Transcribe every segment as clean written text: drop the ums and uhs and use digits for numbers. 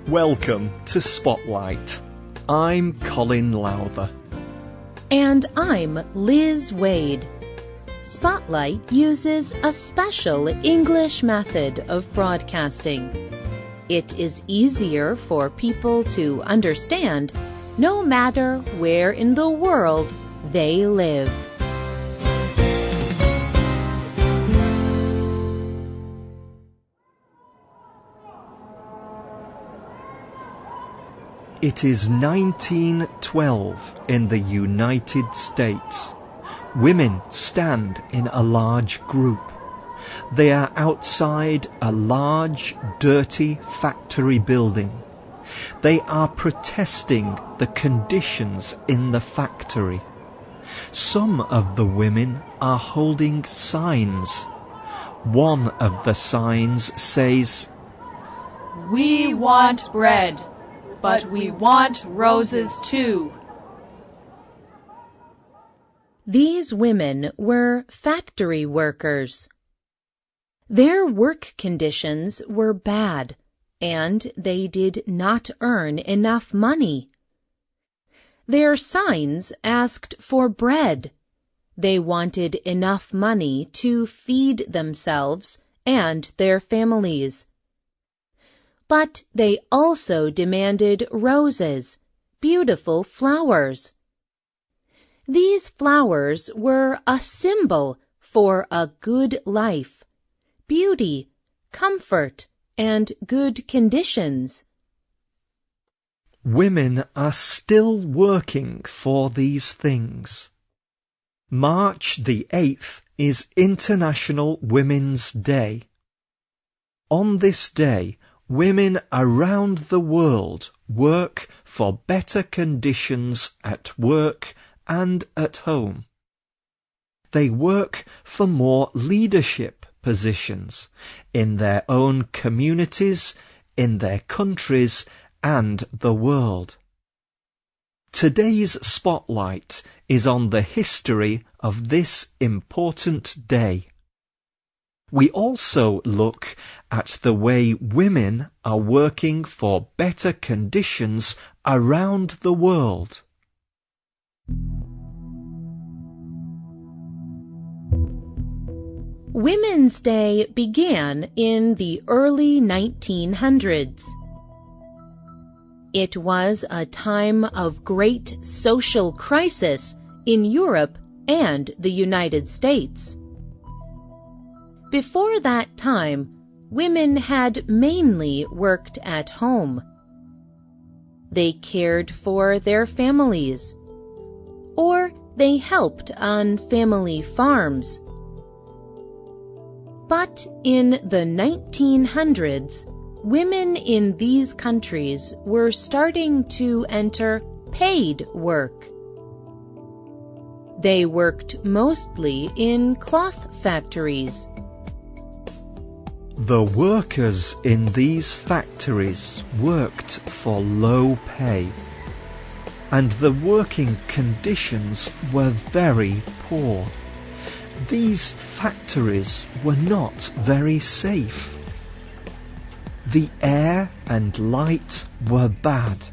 Welcome to Spotlight. I'm Colin Lowther. And I'm Liz Wade. Spotlight uses a special English method of broadcasting. It is easier for people to understand no matter where in the world they live. It is 1912 in the United States. Women stand in a large group. They are outside a large, dirty factory building. They are protesting the conditions in the factory. Some of the women are holding signs. One of the signs says, "We want bread, but we want roses too." These women were factory workers. Their work conditions were bad, and they did not earn enough money. Their signs asked for bread. They wanted enough money to feed themselves and their families. But they also demanded roses, beautiful flowers. These flowers were a symbol for a good life, beauty, comfort, and good conditions. Women are still working for these things. March the 8th is International Women's Day. On this day, women around the world work for better conditions at work and at home. They work for more leadership positions in their own communities, in their countries, and the world. Today's spotlight is on the history of this important day. We also look at the way women are working for better conditions around the world. Women's Day began in the early 1900s. It was a time of great social crisis in Europe and the United States. Before that time, women had mainly worked at home. They cared for their families, or they helped on family farms. But in the 1900s, women in these countries were starting to enter paid work. They worked mostly in cloth factories. The workers in these factories worked for low pay, and the working conditions were very poor. These factories were not very safe. The air and light were bad,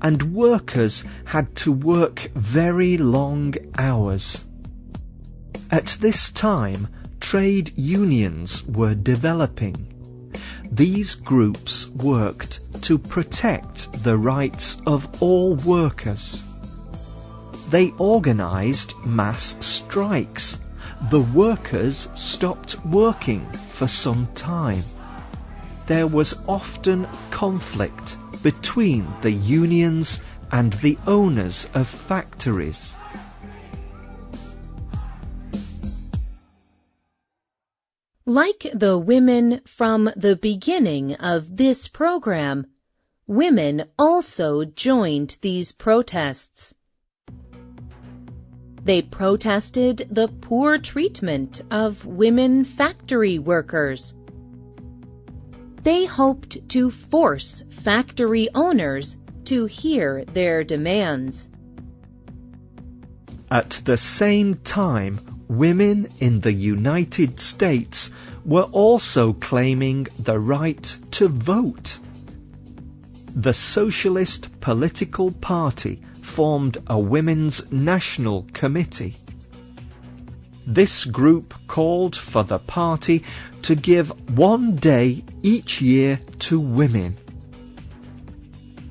and workers had to work very long hours. At this time, trade unions were developing. These groups worked to protect the rights of all workers. They organized mass strikes. The workers stopped working for some time. There was often conflict between the unions and the owners of factories. Like the women from the beginning of this program, women also joined these protests. They protested the poor treatment of women factory workers. They hoped to force factory owners to hear their demands. At the same time, women in the United States were also claiming the right to vote. the Socialist Political Party formed a Women's National Committee. This group called for the party to give one day each year to women.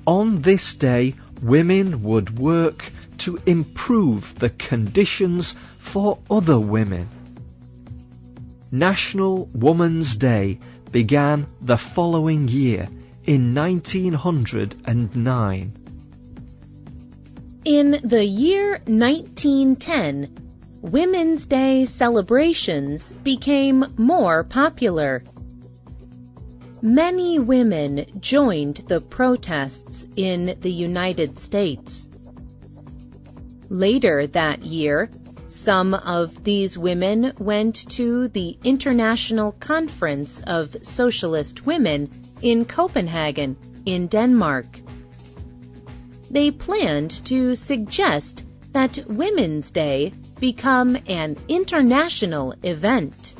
On this day, women would work to improve the conditions for other women. National Women's Day began the following year in 1909. In the year 1910, Women's Day celebrations became more popular. Many women joined the protests in the United States. Later that year, some of these women went to the International Conference of Socialist Women in Copenhagen, in Denmark. They planned to suggest that Women's Day become an international event.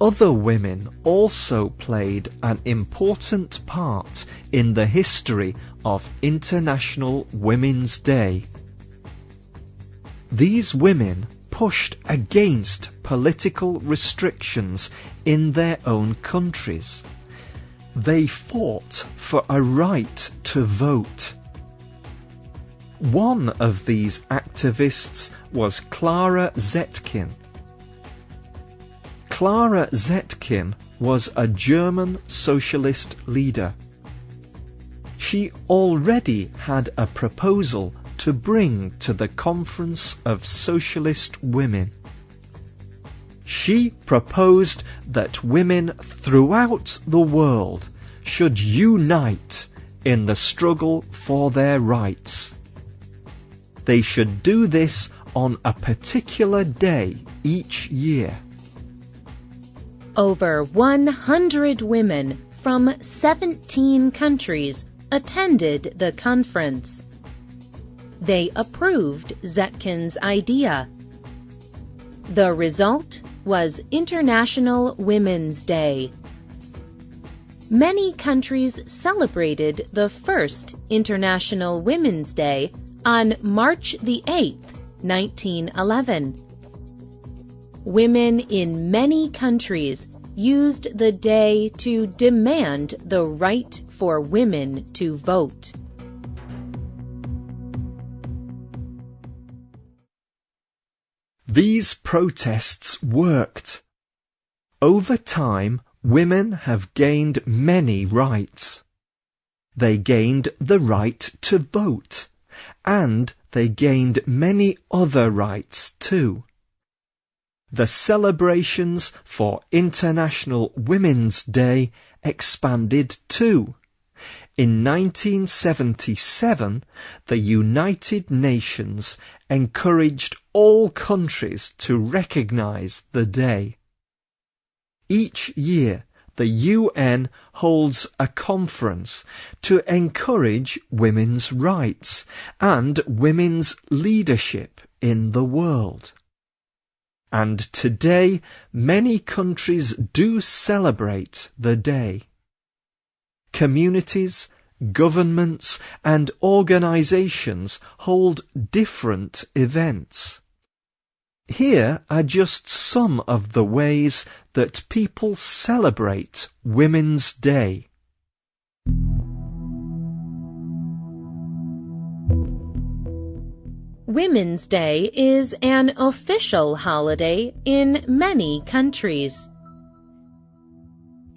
Other women also played an important part in the history of International Women's Day. These women pushed against political restrictions in their own countries. They fought for a right to vote. One of these activists was Clara Zetkin. Clara Zetkin was a German socialist leader. She already had a proposal to bring to the Conference of Socialist Women. She proposed that women throughout the world should unite in the struggle for their rights. They should do this on a particular day each year. Over 100 women from 17 countries attended the conference. They approved Zetkin's idea. The result was International Women's Day. Many countries celebrated the first International Women's Day on March the 8th, 1911. Women in many countries used the day to demand the right for women to vote. These protests worked. Over time, women have gained many rights. They gained the right to vote, and they gained many other rights too. The celebrations for International Women's Day expanded too. In 1977, the United Nations encouraged all countries to recognize the day. Each year, the UN holds a conference to encourage women's rights and women's leadership in the world. And today, many countries do celebrate the day. Communities, governments, and organizations hold different events. Here are just some of the ways that people celebrate Women's Day. Women's Day is an official holiday in many countries.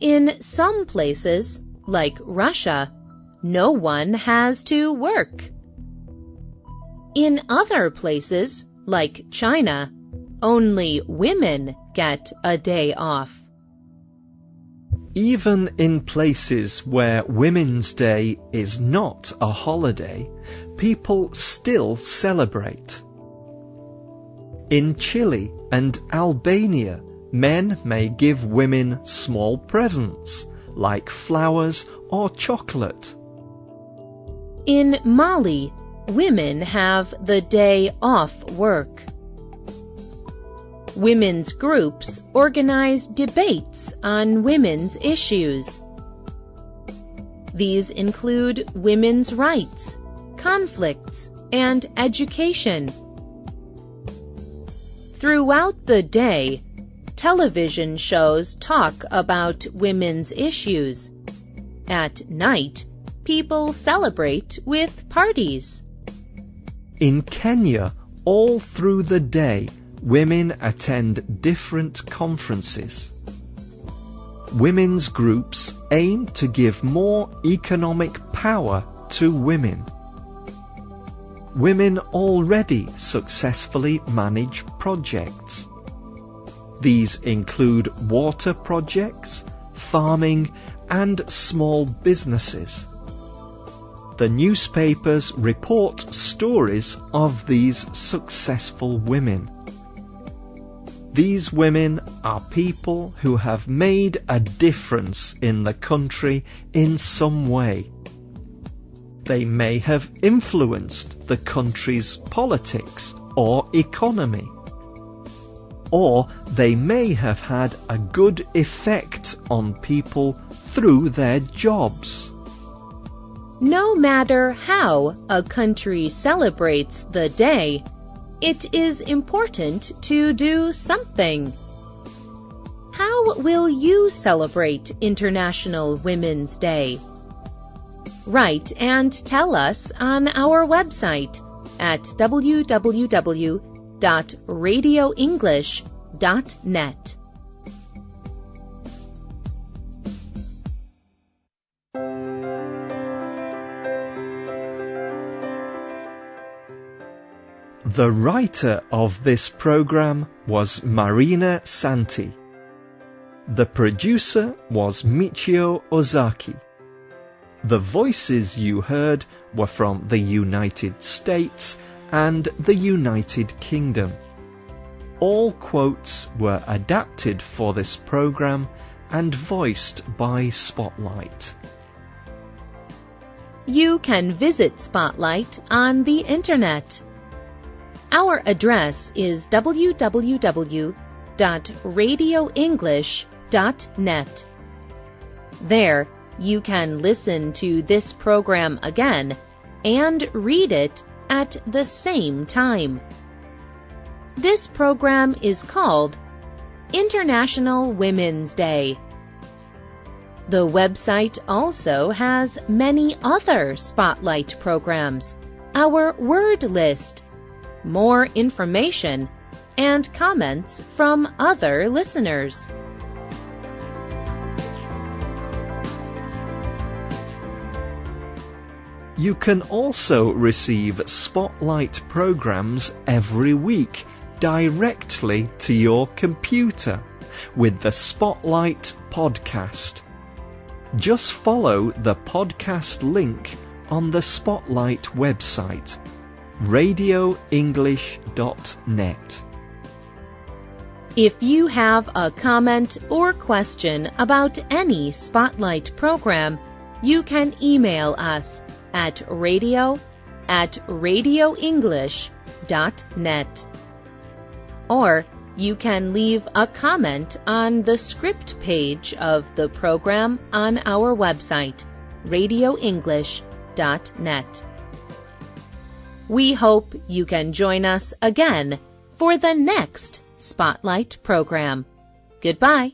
In some places, like Russia, no one has to work. In other places, like China, only women get a day off. Even in places where Women's Day is not a holiday, people still celebrate. In Chile and Albania, men may give women small presents, like flowers or chocolate. In Mali, women have the day off work. Women's groups organize debates on women's issues. These include women's rights, conflicts, and education. Throughout the day, television shows talk about women's issues. At night, people celebrate with parties. In Kenya, all through the day, women attend different conferences. Women's groups aim to give more economic power to women. Women already successfully manage projects. These include water projects, farming, and small businesses. The newspapers report stories of these successful women. These women are people who have made a difference in the country in some way. They may have influenced the country's politics or economy. Or they may have had a good effect on people through their jobs. No matter how a country celebrates the day, it is important to do something. How will you celebrate International Women's Day? Write and tell us on our website at www.radioenglish.net. The writer of this program was Marina Santi. The producer was Michio Ozaki. The voices you heard were from the United States and the United Kingdom. All quotes were adapted for this program and voiced by Spotlight. You can visit Spotlight on the Internet. Our address is www.radioenglish.net. There, you can listen to this program again and read it at the same time. This program is called International Women's Day. The website also has many other Spotlight programs, our word list, more information, and comments from other listeners. You can also receive Spotlight programs every week directly to your computer with the Spotlight podcast. Just follow the podcast link on the Spotlight website, radioenglish.net. If you have a comment or question about any Spotlight program, you can email us at radio@radioenglish.net. Or you can leave a comment on the script page of the program on our website, radioenglish.net. We hope you can join us again for the next Spotlight program. Goodbye.